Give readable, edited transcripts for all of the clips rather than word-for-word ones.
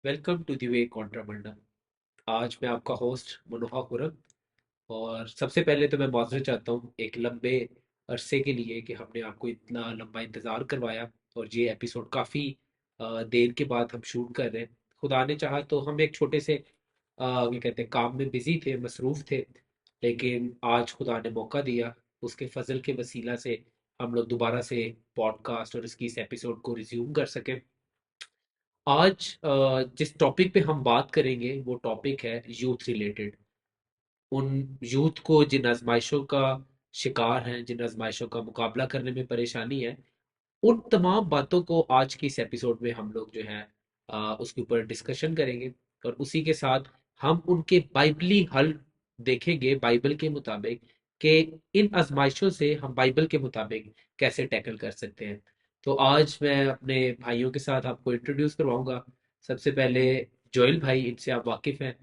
Welcome to the way Contrabanda. आज मैं आपका होस्ट मनोहा खुरम। और सबसे पहले तो मैं माजरत चाहता हूँ एक लंबे अरसे के लिए कि हमने आपको इतना लंबा इंतज़ार करवाया। और ये एपिसोड काफ़ी देर के बाद हम शूट कर रहे हैं। खुदा ने चाहा तो हम एक छोटे से क्या कहते हैं काम में बिजी थे, मसरूफ़ थे, लेकिन आज खुदा ने मौका दिया। उसके फजल के वसीला से हम लोग दोबारा से पॉडकास्ट और इसकी इस एपिसोड को रिज्यूम कर सकें। आज जिस टॉपिक पे हम बात करेंगे वो टॉपिक है यूथ रिलेटेड। उन यूथ को जिन आजमाइशों का शिकार हैं, जिन आजमाइशों का मुकाबला करने में परेशानी है, उन तमाम बातों को आज की इस एपिसोड में हम लोग जो है उसके ऊपर डिस्कशन करेंगे। और उसी के साथ हम उनके बाइबली हल देखेंगे बाइबल के मुताबिक कि इन आजमाइशों से हम बाइबल के मुताबिक कैसे टैकल कर सकते हैं। तो आज मैं अपने भाइयों के साथ आपको इंट्रोड्यूस करवाऊंगा। सबसे पहले जोएल भाई, इनसे आप वाकिफ़ हैं।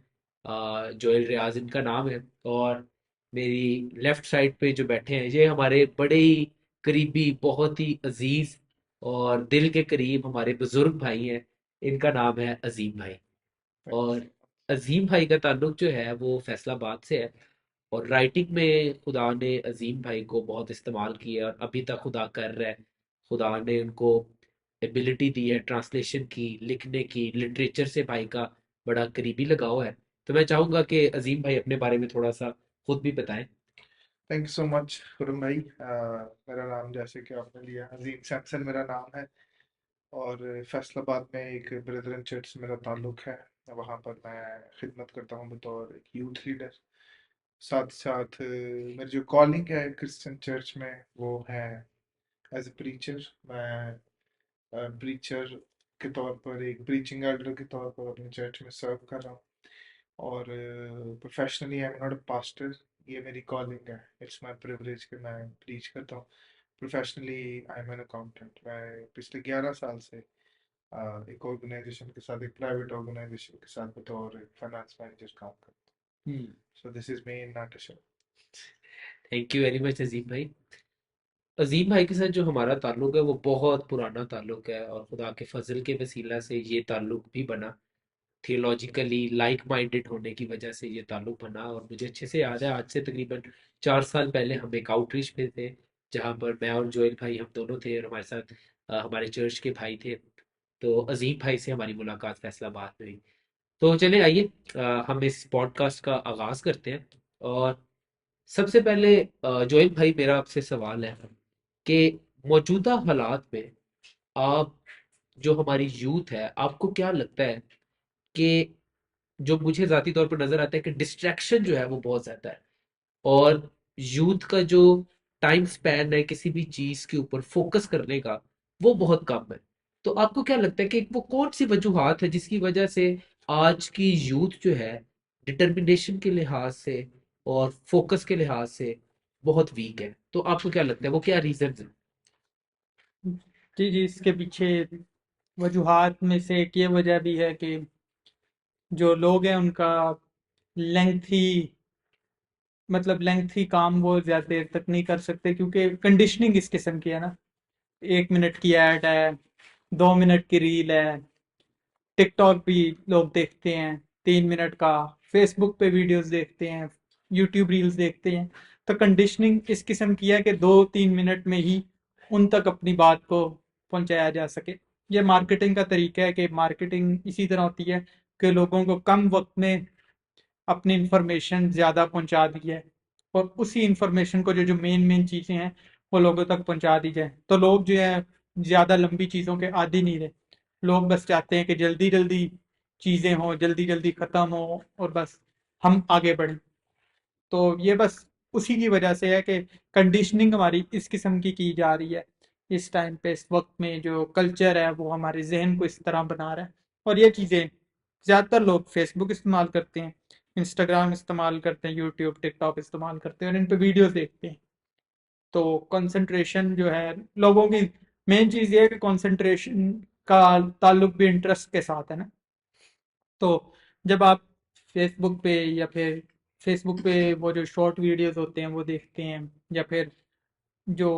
जोएल रियाज इनका नाम है। और मेरी लेफ्ट साइड पे जो बैठे हैं ये हमारे बड़े ही करीबी, बहुत ही अजीज और दिल के करीब हमारे बुजुर्ग भाई हैं। इनका नाम है अजीम भाई। थैंक यू और सो अजीम भाई का ताल्लुक जो है वो फैसलाबाद से है। और राइटिंग में खुदा ने अजीम भाई को बहुत इस्तेमाल किया और अभी तक खुदा कर रहा है। खुदा ने उनको एबिलिटी दी है ट्रांसलेशन की, लिखने की, लिटरेचर से भाई का बड़ा करीबी लगाव है। तो मैं चाहूंगा कि अजीम भाई अपने बारे में थोड़ा सा खुद भी बताएं। मच खुरम भाई। मेरा नाम जैसे कि आपने लिया अजीम सैमसन मेरा नाम है। और फैसलाबाद में एक ब्रदरन चर्च से मेरा ताल्लुक है। वहाँ पर मैं खिदमत करता हूँ बतौर एक यूथ लीडर। साथ साथ मेरी जो कॉलिंग है क्रिश्चियन चर्च में वो है एज ए प्रीचर। मैं प्रीचर के तौर पर एक प्रीचिंग एल्डर के तौर पर अपने चर्च में सर्व कर रहा हूँ। और professionally I am not a pastor. ये मेरी कॉलिंग है, इट्स माय प्रिविलेज कि मैं प्रीच करता हूँ। Professionally I am an accountant. मैं पिछले 11 साल से एक ऑर्गेनाइजेशन के साथ, एक प्राइवेट ऑर्गेनाइजेशन के साथ बतौर फाइनेंस मैनेजर काम करता हम्म। हूँ। So this is me in nutshell. Thank you very much Azeem भाई। अजीम भाई के साथ जो हमारा ताल्लुक है वो बहुत पुराना ताल्लुक है और खुदा के फजल के वसीला से ये ताल्लुक भी बना। थियोलॉजिकली लाइक माइंडेड होने की वजह से ये ताल्लुक बना। और मुझे अच्छे से याद है, आज से तकरीबन 4 साल पहले हम एक आउटरीच पे थे, जहाँ पर मैं और जोएल भाई हम दोनों थे और हमारे साथ हमारे चर्च के भाई थे। तो अजीम भाई से हमारी मुलाकात फैसलाबाद में हुई। तो चले आइए, हम इस पॉडकास्ट का आगाज करते हैं। और सबसे पहले जोएल भाई, मेरा आपसे सवाल है कि मौजूदा हालात में आप, जो हमारी यूथ है, आपको क्या लगता है कि जो मुझे ज़ाती तौर पर नज़र आता है कि डिस्ट्रैक्शन जो है वो बहुत ज़्यादा है, और यूथ का जो टाइम स्पैन है किसी भी चीज़ के ऊपर फोकस करने का, वो बहुत कम है। तो आपको क्या लगता है कि वो कौन सी वजूहात है जिसकी वजह से आज की यूथ जो है डिटर्मिनेशन के लिहाज से और फोकस के लिहाज से बहुत वीक है? तो आपको क्या लगता है वो क्या रीजन है? जी जी, इसके पीछे वजूहात में से एक ये वजह भी है कि जो लोग हैं उनका लेंथी लेंथी काम वो ज्यादा देर तक नहीं कर सकते, क्योंकि कंडीशनिंग इस किस्म की है ना। 1 मिनट की ऐड है, 2 मिनट की रील है, टिकटॉक भी लोग देखते हैं 3 मिनट का, फेसबुक पे वीडियोस देखते हैं, यूट्यूब रील्स देखते हैं। तो कंडीशनिंग इस किस्म की है कि 2-3 मिनट में ही उन तक अपनी बात को पहुंचाया जा सके। ये मार्केटिंग का तरीका है कि मार्केटिंग इसी तरह होती है कि लोगों को कम वक्त में अपनी इंफॉर्मेशन ज़्यादा पहुंचा दी है, और उसी इंफॉर्मेशन को जो जो मेन मेन चीज़ें हैं वो लोगों तक पहुंचा दी जाए। तो लोग जो है ज़्यादा लंबी चीज़ों के आदी नहीं रहे। लोग बस चाहते हैं कि जल्दी जल्दी चीज़ें हों, जल्दी जल्दी ख़त्म हो, और बस हम आगे बढ़ें। तो ये बस उसी की वजह से है कि कंडीशनिंग हमारी इस किस्म की जा रही है। इस टाइम पे, इस वक्त में जो कल्चर है वो हमारे जहन को इस तरह बना रहा है। और ये चीज़ें ज़्यादातर लोग फेसबुक इस्तेमाल करते हैं, इंस्टाग्राम इस्तेमाल करते हैं, यूट्यूब टिकटॉक इस्तेमाल करते हैं और इन पे वीडियोस देखते हैं। तो कंसंट्रेशन जो है लोगों की, मेन चीज़ ये है कि कंसंट्रेशन का ताल्लुक भी इंटरेस्ट के साथ है ना। तो जब आप फेसबुक पे या फिर फेसबुक पे वो जो शॉर्ट वीडियोस होते हैं वो देखते हैं, या फिर जो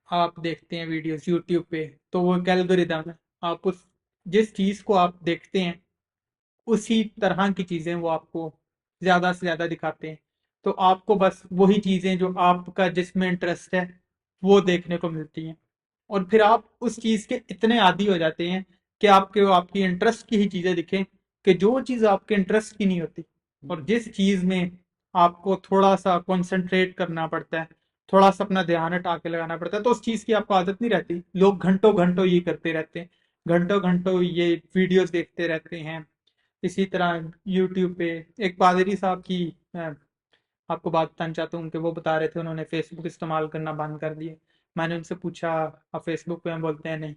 आप देखते हैं वीडियोस यूट्यूब पे, तो वो एक एल्गोरिदम है। आप उस जिस चीज़ को आप देखते हैं उसी तरह की चीजें वो आपको ज्यादा से ज्यादा दिखाते हैं। तो आपको बस वही चीजें जो आपका जिसमें इंटरेस्ट है वो देखने को मिलती हैं, और फिर आप उस चीज के इतने आदी हो जाते हैं कि आपके आपकी इंटरेस्ट की ही चीजें दिखें, कि जो चीज आपके इंटरेस्ट की नहीं होती, और जिस चीज में आपको थोड़ा सा कंसंट्रेट करना पड़ता है, थोड़ा सा अपना ध्यान हटा के लगाना पड़ता है, तो उस चीज की आपको आदत नहीं रहती। लोग घंटों घंटों ये करते रहते हैं, घंटों घंटों ये वीडियोस देखते रहते हैं। इसी तरह यूट्यूब पे एक पादरी साहब की मैं आपको बात बताना चाहता हूँ कि वो बता रहे थे उन्होंने फेसबुक इस्तेमाल करना बंद कर दिए। मैंने उनसे पूछा आप फेसबुक पे हैं? बोलते हैं नहीं।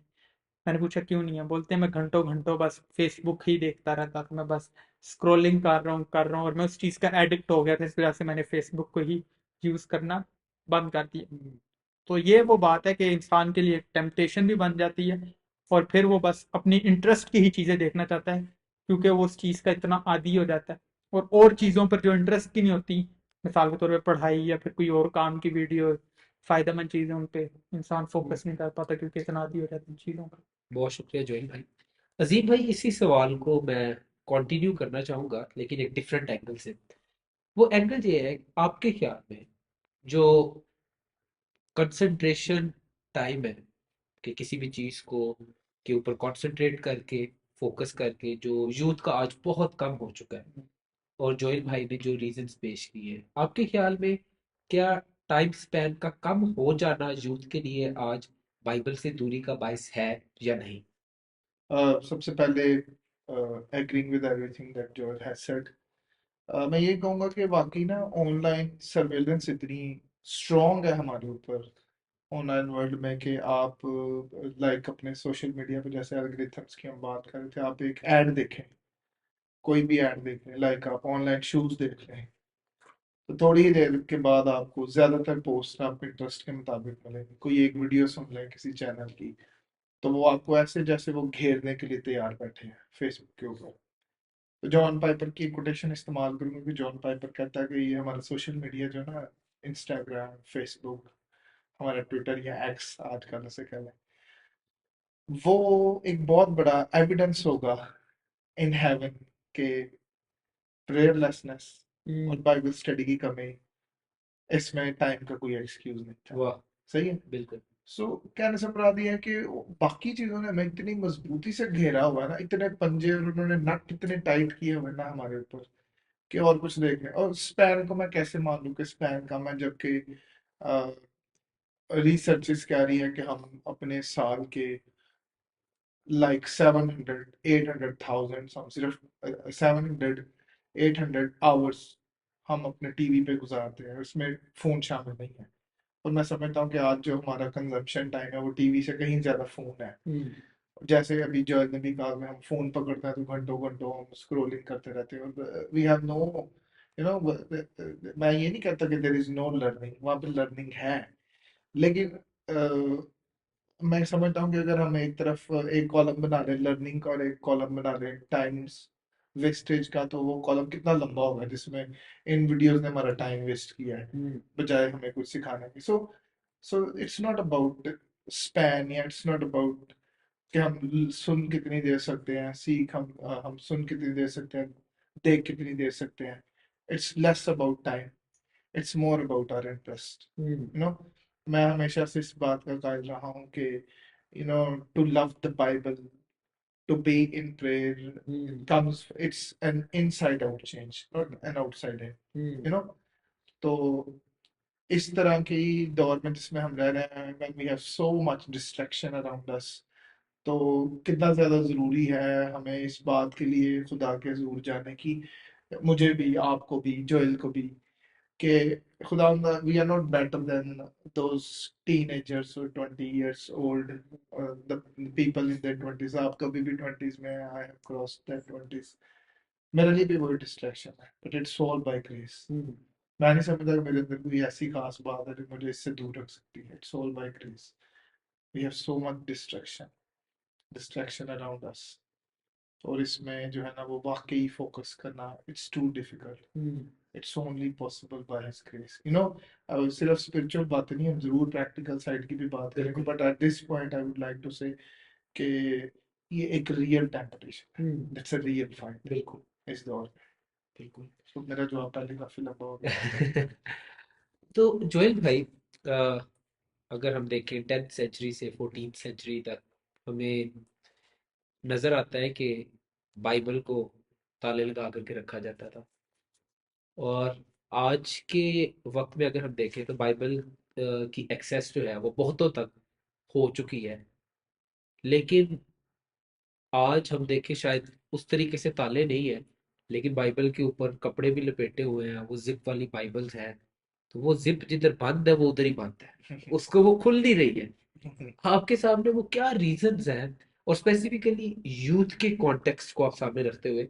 मैंने पूछा क्यों नहीं है? बोलते हैं मैं घंटों घंटों बस फेसबुक ही देखता रहता था, मैं बस स्क्रॉलिंग कर रहा हूँ और मैं उस चीज़ का एडिक्ट हो गया था, इस वजह से मैंने फेसबुक को ही यूज़ करना बंद कर दिया। तो ये वो बात है कि इंसान के लिए टेम्पटेशन भी बन जाती है, और फिर वो बस अपनी इंटरेस्ट की ही चीज़ें देखना चाहता है, क्योंकि वो उस चीज़ का इतना आदी हो जाता है। और चीज़ों पर जो इंटरेस्ट की नहीं होती, मिसाल के तौर पे पढ़ाई या फिर कोई और काम की वीडियो, फायदेमंद चीज़ें, उन पे इंसान फोकस नहीं कर पाता क्योंकि इतना आदी हो जाता है इन चीज़ों का। बहुत शुक्रिया जोइल भाई। अजीम भाई, इसी सवाल को मैं कंटिन्यू करना चाहूँगा, लेकिन एक डिफरेंट एंगल से। वो एंगल ये है, आपके ख्याल में जो कंसंट्रेशन टाइम है, कि किसी भी चीज़ को के ऊपर कंसंट्रेट करके, फोकस करके, जो यूथ का आज बहुत कम हो चुका है, और जोइल भाई ने जो रीजंस पेश किए, आपके ख्याल में क्या टाइम स्पैन का कम हो जाना यूथ के लिए आज बाइबल से दूरी का बायस है या नहीं? सबसे पहले agreeing with everything that George has said, मैं ये कहूँगा कि वाकई ना ऑनलाइन सर्वेलेंस इतनी स्ट्रॉन्ग है हमारे ऊपर ऑनलाइन वर्ल्ड में कि आप लाइक अपने सोशल मीडिया पे जैसे एल्गोरिथम्स की हम बात कर रहे थे, आप एक ऐड देखें, कोई भी ऐड देख लें, लाइक आप ऑनलाइन शूज देख लें, तो थोड़ी ही देर के बाद आपको ज्यादातर पोस्ट आपके इंटरेस्ट के मुताबिक मिलेंगी। कोई एक वीडियो सुन लें किसी चैनल की, तो वो आपको ऐसे जैसे वो घेरने के लिए तैयार बैठे हैं फेसबुक के ऊपर। तो जॉन पाइपर की कोटेशन इस्तेमाल करूंगा कि जॉन पाइपर कहता है कि ये हमारा सोशल मीडिया जो है ना, इंस्टाग्राम, फेसबुक, हमारा ट्विटर या एक्स आजकल से कह लें, वो एक बहुत बड़ा एविडेंस होगा इन हेवन के प्रेयरलेसनेस और बाइबल स्टडी की कमी, इसमें टाइम का कोई एक्सक्यूज नहीं था। वाह, सही है। बिल्कुल। सो कहने से मुराद ये है कि बाकी चीजों ने हमें इतनी मजबूती से घेरा हुआ है ना, इतने पंजे और उन्होंने नट इतने टाइट किए हुए हैं ना हमारे ऊपर, कि और कुछ देख लें। और स्पैन को मैं कैसे मान लूं कि स्पैन का मैं, जबकि रिसर्चेस कह रही है कि हम अपने साल के लाइक 700 800 थाउजेंड, हम सिर्फ 700 800 आवर्स हम अपने टीवी पे गुजारते हैं, उसमें फोन शामिल नहीं है। और मैं समझता हूँ कि आज जो हमारा कंजम्पशन टाइम है वो टीवी से कहीं ज्यादा फोन है। जैसे अभी जॉय ने भी कहा कि हम फोन पकड़ते हैं तो घंटों घंटों हम स्क्रोलिंग करते रहते हैं, और we have no, you know, मैं ये नहीं कहता कि देयर इज नो लर्निंग, वहाँ पे लर्निंग है, लेकिन मैं समझता हूँ कि अगर हम एक तरफ एक कॉलम बना रहे लर्निंग का और एक कॉलम बना रहे टाइम्स वेस्टेज का, तो वो कॉलम कितना लंबा होगा जिसमें इन वीडियोस ने हमारा टाइम वेस्ट किया है बजाय हमें कुछ सिखाने की। So it's not about span, या इट्स नॉट अबाउट कि हम सुन कितनी देर सकते हैं, हम सुन कितनी देर सकते हैं, देख कितनी देर सकते हैं। It's less about time, it's more about our interest, you know. मैं हमेशा से इस बात का कायल रहा हूँ कि you know, to love the Bible, to be in prayer comes, it's an inside out change, not an outside in, you know. तो इस तरह की दौर में जिसमें हम रह रहे हैं, when we have so much distraction around us, तो कितना ज्यादा जरूरी है हमें इस बात के लिए खुदा के हजूर जाने की, मुझे भी, आपको भी, जोएल को भी, कि खुदा, we are not better than those teenagers और 20 years old, the people in their twenties. आप कभी भी ट्वेंटीज में, I have cross that twenties, मेरे लिए भी वही डिस्ट्रैक्शन है, but it's all by grace. मैं नहीं समझता कि मेरे अंदर कोई ऐसी खास बात है जो मुझे इससे दूर रख सकती है। It's all by grace. We have so much distraction around us, और इसमें जो है ना वो वाकई फोकस करना, it's too difficult. It's only possible by his grace, you know. अब सिर्फ स्पिरिचुअल बात नहीं, हम जरूर प्रैक्टिकल साइड की भी बात करेंगे, बिल्कुल। But at this point I would like to say कि ये एक रियल टेम्पटेशन है, दैट्स अ रियल फाइट बिल्कुल इस दौर में। बिल्कुल। तो मेरा जवाब पहले काफी लंबा हो गया। तो जोएल भाई, अ, अगर हम देखें 10th सेंचुरी से 14th सेंचुरी तक, हमें नजर आता है कि बाइबल को ताले लगा करके रखा जाता था। और आज के वक्त में अगर हम देखें तो बाइबल की एक्सेस जो है वो बहुतों तक हो चुकी है। लेकिन आज हम देखें शायद उस तरीके से ताले नहीं है, लेकिन बाइबल के ऊपर कपड़े भी लपेटे हुए हैं, वो जिप वाली बाइबल्स हैं। तो वो जिप जिधर बंद है वो उधर ही बंद है, उसको वो खुल नहीं रही है। आपके सामने वो क्या रीजंस हैं, और स्पेसिफिकली यूथ के कॉन्टेक्स्ट को आप सामने रखते हुए,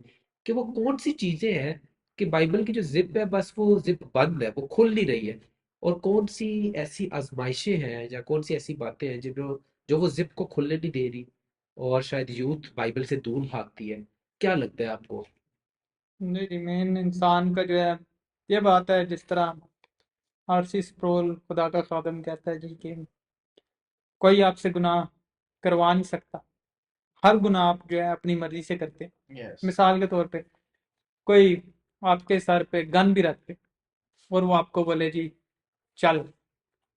कि वो कौन सी चीजें हैं कि बाइबल की जो जिप है बस वो जिप बंद है, वो खुल नहीं रही है, और कौन सी ऐसी आजमाइशें हैं या कौन सी ऐसी बातें हैं जो जो वो जिप को खुलने नहीं दे रही, और शायद यूथ बाइबल से दूर भागती है। क्या लगता है आपको? नहीं जी, मेन इंसान का जो है, ये बात है जिस तरह आरसी स्प्रोल खुदा का खादम कहता है जी कि कोई आपसे गुनाह करवा नहीं सकता, हर गुनाह आप जो है अपनी मर्जी से करते हैं। यस। मिसाल के तौर पे कोई आपके सर पे गन भी रख दे और वो आपको बोले जी चल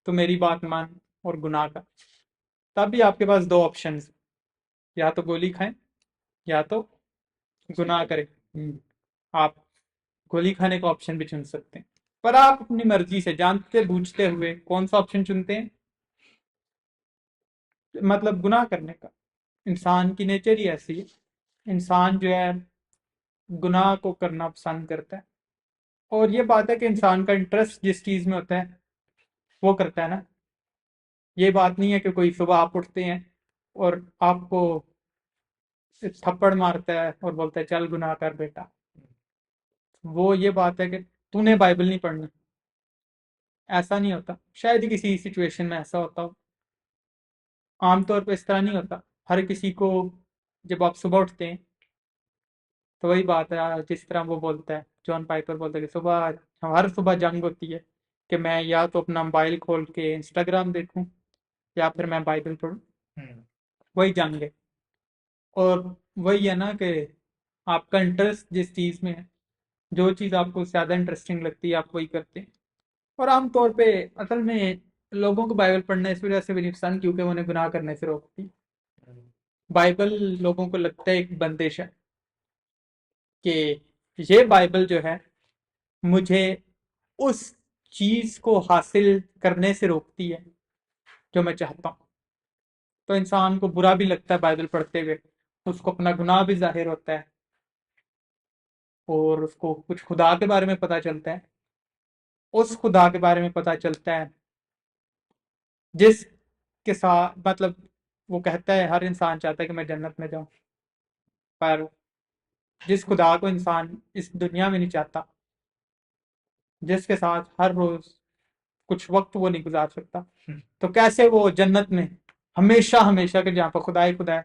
तो मेरी बात मान और गुनाह कर, तब भी आपके पास दो ऑप्शन, या तो गोली खाएं या तो गुनाह करें। आप गोली खाने का ऑप्शन भी चुन सकते हैं, पर आप अपनी मर्जी से जानते बूझते हुए कौन सा ऑप्शन चुनते हैं, मतलब गुनाह करने का। इंसान की नेचर ही ऐसी है, इंसान जो है गुनाह को करना पसंद करता है। और ये बात है कि इंसान का इंटरेस्ट जिस चीज में होता है वो करता है ना। ये बात नहीं है कि कोई सुबह आप उठते हैं और आपको थप्पड़ मारता है और बोलता है चल गुनाह कर बेटा। वो ये बात है कि तूने बाइबल नहीं पढ़नी, ऐसा नहीं होता। शायद ही किसी सिचुएशन में ऐसा होता हो, आमतौर पर इस तरह नहीं होता। हर किसी को जब आप सुबह उठते हैं तो वही बात है जिस तरह वो बोलता है, जॉन पाइपर बोलता है कि सुबह, हर सुबह जंग होती है कि मैं या तो अपना मोबाइल खोल के इंस्टाग्राम देखूं या फिर मैं बाइबल पढूं। हम्म। वही जंग है। और वही है ना कि आपका इंटरेस्ट जिस चीज़ में है, जो चीज़ आपको ज़्यादा इंटरेस्टिंग लगती है आप वही करते हैं। और आमतौर पे असल में लोगों को बाइबल पढ़ना इस वजह से भी नुकसान, क्योंकि उन्हें गुनाह करने से रोकती है। बाइबल लोगों को लगता है एक बंदिश है कि ये बाइबल जो है मुझे उस चीज को हासिल करने से रोकती है जो मैं चाहता हूँ। तो इंसान को बुरा भी लगता है बाइबल पढ़ते हुए, उसको अपना गुनाह भी जाहिर होता है और उसको कुछ खुदा के बारे में पता चलता है, उस खुदा के बारे में पता चलता है जिस के साथ, मतलब वो कहता है हर इंसान चाहता है कि मैं जन्नत में जाऊं, पर जिस खुदा को इंसान इस दुनिया में नहीं चाहता, जिसके साथ हर रोज कुछ वक्त वो नहीं गुजार सकता, तो कैसे वो जन्नत में हमेशा हमेशा के जहाँ पर खुदा ही खुदा है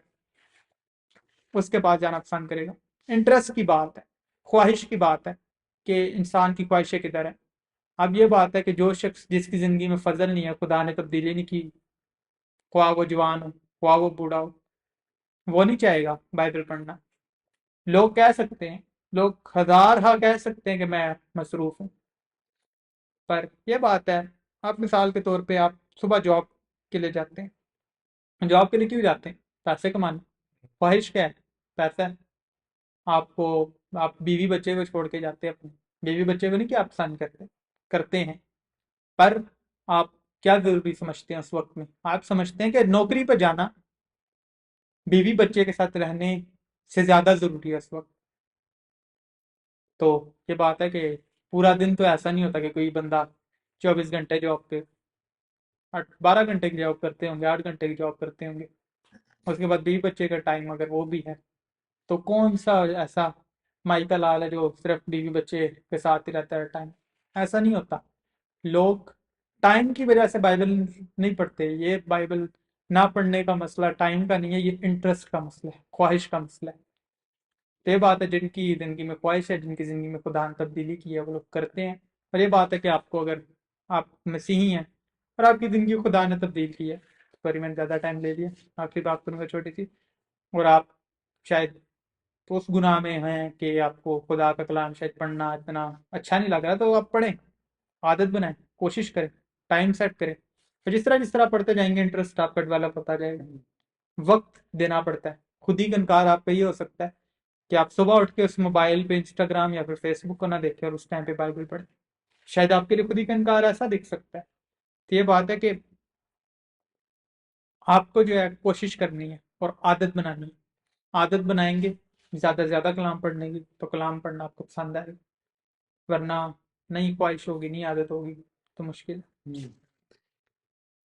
उसके पास जाना पसंद करेगा। इंटरेस्ट की बात है, ख्वाहिश की बात है कि इंसान की ख्वाहिशें किधर है। अब ये बात है कि जो शख्स जिसकी जिंदगी में फजल नहीं है, खुदा ने तब्दीली नहीं की, ख्वाह वो जवान हो ख्वाह वो बूढ़ा हो, वो नहीं चाहेगा बाइबल पढ़ना। लोग कह सकते हैं, लोग हजार हाँ कह सकते हैं कि मैं मसरूफ हूँ, पर यह बात है, आप मिसाल के तौर पे आप सुबह जॉब के लिए जाते हैं, जॉब के लिए क्यों जाते हैं? पैसे कमाने। ख्वाहिश क्या है? पैसा है। आपको, आप बीवी बच्चे को छोड़ के जाते हैं अपने, बीवी बच्चे को नहीं क्या आप पसंद करते, करते हैं, पर आप क्या जरूरी समझते हैं उस वक्त में? आप समझते हैं कि नौकरी पर जाना बीवी बच्चे के साथ रहने से ज्यादा जरूरी है उस वक्त। तो ये बात है कि पूरा दिन तो ऐसा नहीं होता कि कोई बंदा 24 घंटे जॉब पे, 12 घंटे की जॉब करते होंगे, 8 घंटे की जॉब करते होंगे, उसके बाद बीवी बच्चे का टाइम अगर वो भी है, तो कौन सा ऐसा माइकल लाल है जो सिर्फ बीवी बच्चे के साथ ही रहता है टाइम? ऐसा नहीं होता। लोग टाइम की वजह से बाइबल नहीं पढ़ते। ये बाइबल ना पढ़ने का मसला टाइम का नहीं है, ये इंटरेस्ट का मसला है, ख्वाहिश का मसला है। तो ये बात है, जिनकी जिंदगी में ख्वाहिश है, जिनकी जिंदगी में खुदा ने तब्दीली की है, वो लोग करते हैं। और ये बात है कि आपको, अगर आप मसीही हैं और आपकी जिंदगी खुदा ने तब्दील की है, सॉरी मैंने ज़्यादा टाइम ले लिया, आखिरी बात करूंगा छोटी सी। और आप शायद उस गुनाह में हैं कि आपको खुदा का कलाम शायद पढ़ना इतना अच्छा नहीं लग रहा, तो आप पढ़ें, आदत बनाएं, कोशिश करें, टाइम सेट करें। और जिस तरह पढ़ते जाएंगे इंटरेस्ट आपका डेवलप होता जाएगा। वक्त देना पड़ता है। खुद ही का इनकार आपका ये हो सकता है कि आप सुबह उठ के उस मोबाइल पे इंस्टाग्राम या फिर फेसबुक को ना देखें और उस टाइम पे बाइबल पढ़ें। शायद आपके लिए खुद ही का इनकार ऐसा दिख सकता है। तो ये बात है कि आपको जो है कोशिश करनी है और आदत बनानी है। आदत बनाएंगे ज्यादा से ज्यादा कलाम पढ़ने की, तो कलाम पढ़ना आपको पसंद आएगा। वरना नहीं ख्वाहिश होगी, नहीं आदत होगी, तो मुश्किल है।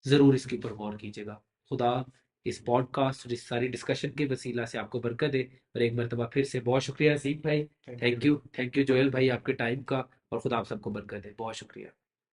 ज़रूर इसके ऊपर गौर कीजिएगा। खुदा इस पॉडकास्ट और इस सारी डिस्कशन के वसीला से आपको बरकत दे। और एक मरतबा फिर से बहुत शुक्रिया असीम भाई। Thank you. Thank you Joel भाई आपके टाइम का। और खुदा आप सबको बरकत दे। बहुत शुक्रिया।